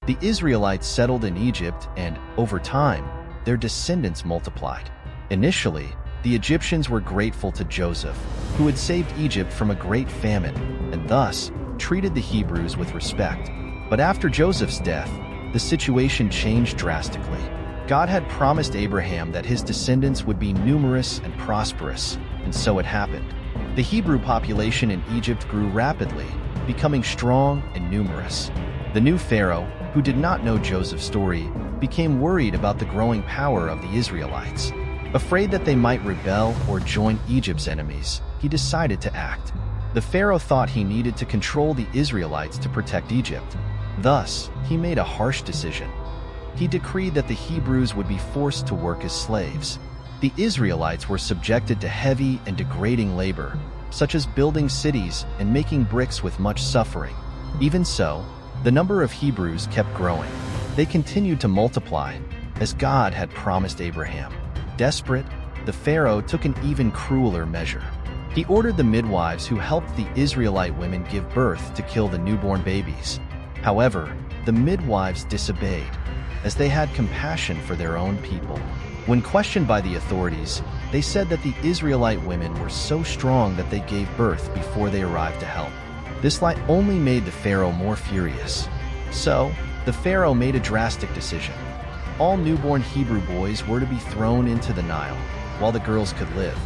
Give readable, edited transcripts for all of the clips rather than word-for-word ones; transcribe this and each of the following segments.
The Israelites settled in Egypt and, over time, their descendants multiplied. Initially, the Egyptians were grateful to Joseph, who had saved Egypt from a great famine, and thus treated the Hebrews with respect. But after Joseph's death, the situation changed drastically. God had promised Abraham that his descendants would be numerous and prosperous, and so it happened. The Hebrew population in Egypt grew rapidly, becoming strong and numerous. The new Pharaoh, who did not know Joseph's story, became worried about the growing power of the Israelites. Afraid that they might rebel or join Egypt's enemies, he decided to act. The Pharaoh thought he needed to control the Israelites to protect Egypt. Thus, he made a harsh decision. He decreed that the Hebrews would be forced to work as slaves. The Israelites were subjected to heavy and degrading labor, such as building cities and making bricks with much suffering. Even so, the number of Hebrews kept growing. They continued to multiply, as God had promised Abraham. Desperate, the Pharaoh took an even crueler measure. He ordered the midwives who helped the Israelite women give birth to kill the newborn babies. However, the midwives disobeyed, as they had compassion for their own people. When questioned by the authorities, they said that the Israelite women were so strong that they gave birth before they arrived to help. This lie only made the Pharaoh more furious. So, the Pharaoh made a drastic decision. All newborn Hebrew boys were to be thrown into the Nile, while the girls could live.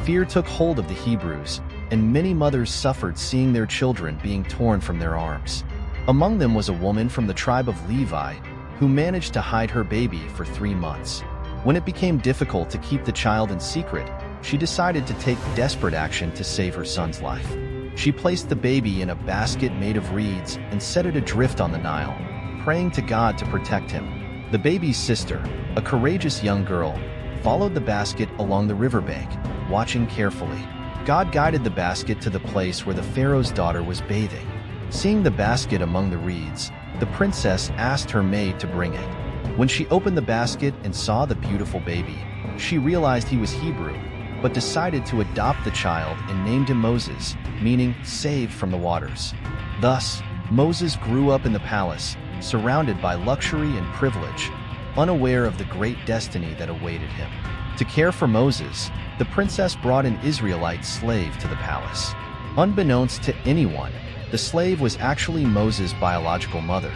Fear took hold of the Hebrews, and many mothers suffered seeing their children being torn from their arms. Among them was a woman from the tribe of Levi, who managed to hide her baby for 3 months. When it became difficult to keep the child in secret, she decided to take desperate action to save her son's life. She placed the baby in a basket made of reeds and set it adrift on the Nile, praying to God to protect him. The baby's sister, a courageous young girl, followed the basket along the riverbank, watching carefully. God guided the basket to the place where the Pharaoh's daughter was bathing. Seeing the basket among the reeds, the princess asked her maid to bring it. When she opened the basket and saw the beautiful baby, she realized he was Hebrew, but decided to adopt the child and named him Moses, meaning saved from the waters. Thus, Moses grew up in the palace, surrounded by luxury and privilege, unaware of the great destiny that awaited him. To care for Moses, the princess brought an Israelite slave to the palace. Unbeknownst to anyone, the slave was actually Moses' biological mother.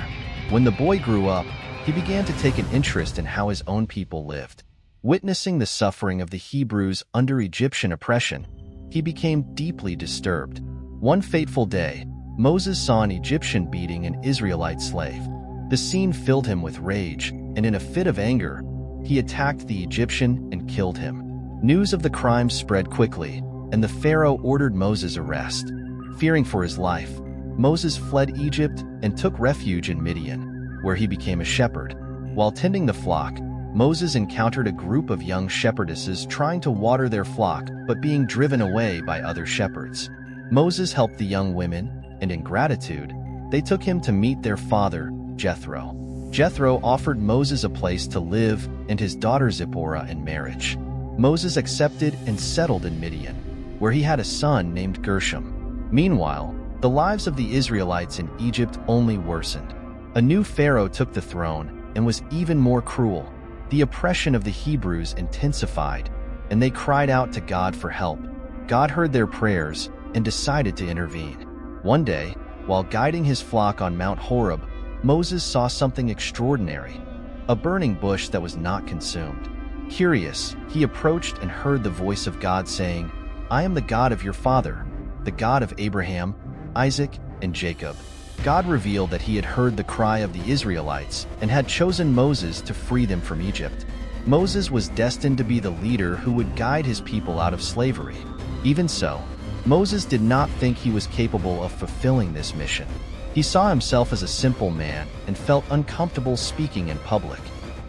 When the boy grew up, he began to take an interest in how his own people lived. Witnessing the suffering of the Hebrews under Egyptian oppression, he became deeply disturbed. One fateful day, Moses saw an Egyptian beating an Israelite slave. The scene filled him with rage, and in a fit of anger, he attacked the Egyptian and killed him. News of the crime spread quickly, and the Pharaoh ordered Moses' arrest. Fearing for his life, Moses fled Egypt and took refuge in Midian, where he became a shepherd. While tending the flock, Moses encountered a group of young shepherdesses trying to water their flock but being driven away by other shepherds. Moses helped the young women, and in gratitude, they took him to meet their father, Jethro. Jethro offered Moses a place to live and his daughter Zipporah in marriage. Moses accepted and settled in Midian, where he had a son named Gershom. Meanwhile, the lives of the Israelites in Egypt only worsened. A new Pharaoh took the throne and was even more cruel. The oppression of the Hebrews intensified, and they cried out to God for help. God heard their prayers and decided to intervene. One day, while guiding his flock on Mount Horeb, Moses saw something extraordinary, a burning bush that was not consumed. Curious, he approached and heard the voice of God saying, "I am the God of your father, the God of Abraham, Isaac, and Jacob." God revealed that he had heard the cry of the Israelites and had chosen Moses to free them from Egypt. Moses was destined to be the leader who would guide his people out of slavery. Even so, Moses did not think he was capable of fulfilling this mission. He saw himself as a simple man and felt uncomfortable speaking in public.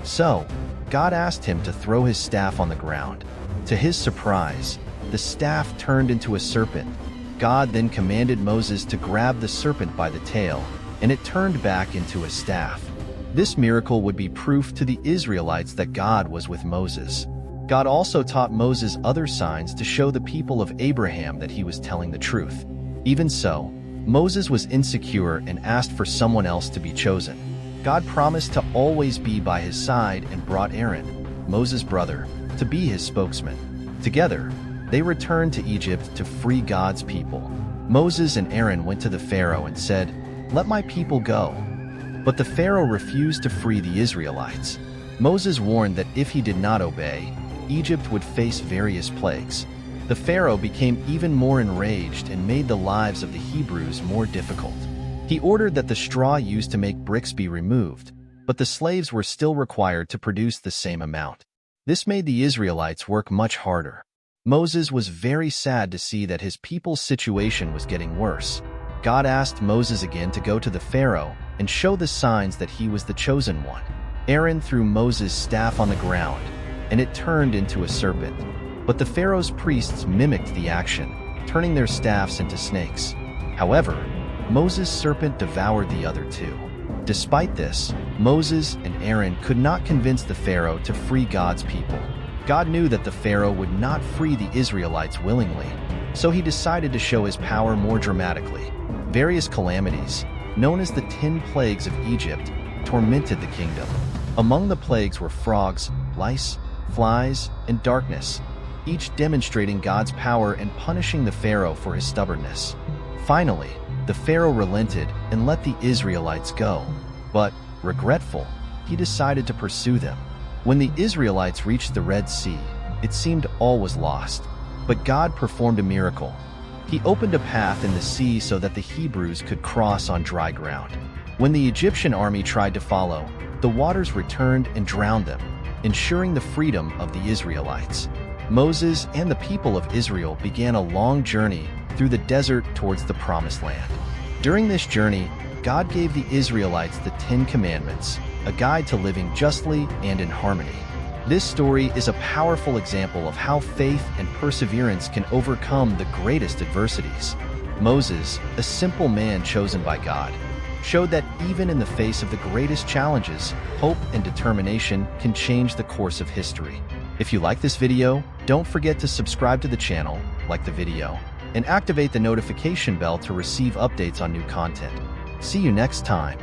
So, God asked him to throw his staff on the ground. To his surprise, the staff turned into a serpent. God then commanded Moses to grab the serpent by the tail, and it turned back into a staff. This miracle would be proof to the Israelites that God was with Moses. God also taught Moses other signs to show the people of Abraham that he was telling the truth. Even so, Moses was insecure and asked for someone else to be chosen. God promised to always be by his side and brought Aaron, Moses' brother, to be his spokesman. Together, they returned to Egypt to free God's people. Moses and Aaron went to the Pharaoh and said, "Let my people go." But the Pharaoh refused to free the Israelites. Moses warned that if he did not obey, Egypt would face various plagues. The Pharaoh became even more enraged and made the lives of the Hebrews more difficult. He ordered that the straw used to make bricks be removed, but the slaves were still required to produce the same amount. This made the Israelites work much harder. Moses was very sad to see that his people's situation was getting worse. God asked Moses again to go to the Pharaoh and show the signs that he was the chosen one. Aaron threw Moses' staff on the ground, and it turned into a serpent. But the Pharaoh's priests mimicked the action, turning their staffs into snakes. However, Moses' serpent devoured the other two. Despite this, Moses and Aaron could not convince the Pharaoh to free God's people. God knew that the Pharaoh would not free the Israelites willingly, so he decided to show his power more dramatically. Various calamities, known as the 10 plagues of Egypt, tormented the kingdom. Among the plagues were frogs, lice, flies, and darkness, each demonstrating God's power and punishing the Pharaoh for his stubbornness. Finally, the Pharaoh relented and let the Israelites go, but, regretful, he decided to pursue them. When the Israelites reached the Red Sea, it seemed all was lost. But God performed a miracle. He opened a path in the sea so that the Hebrews could cross on dry ground. When the Egyptian army tried to follow, the waters returned and drowned them, ensuring the freedom of the Israelites. Moses and the people of Israel began a long journey through the desert towards the Promised Land. During this journey, God gave the Israelites the 10 Commandments, a guide to living justly and in harmony. This story is a powerful example of how faith and perseverance can overcome the greatest adversities. Moses, a simple man chosen by God, showed that even in the face of the greatest challenges, hope and determination can change the course of history. If you like this video, don't forget to subscribe to the channel, like the video, and activate the notification bell to receive updates on new content. See you next time.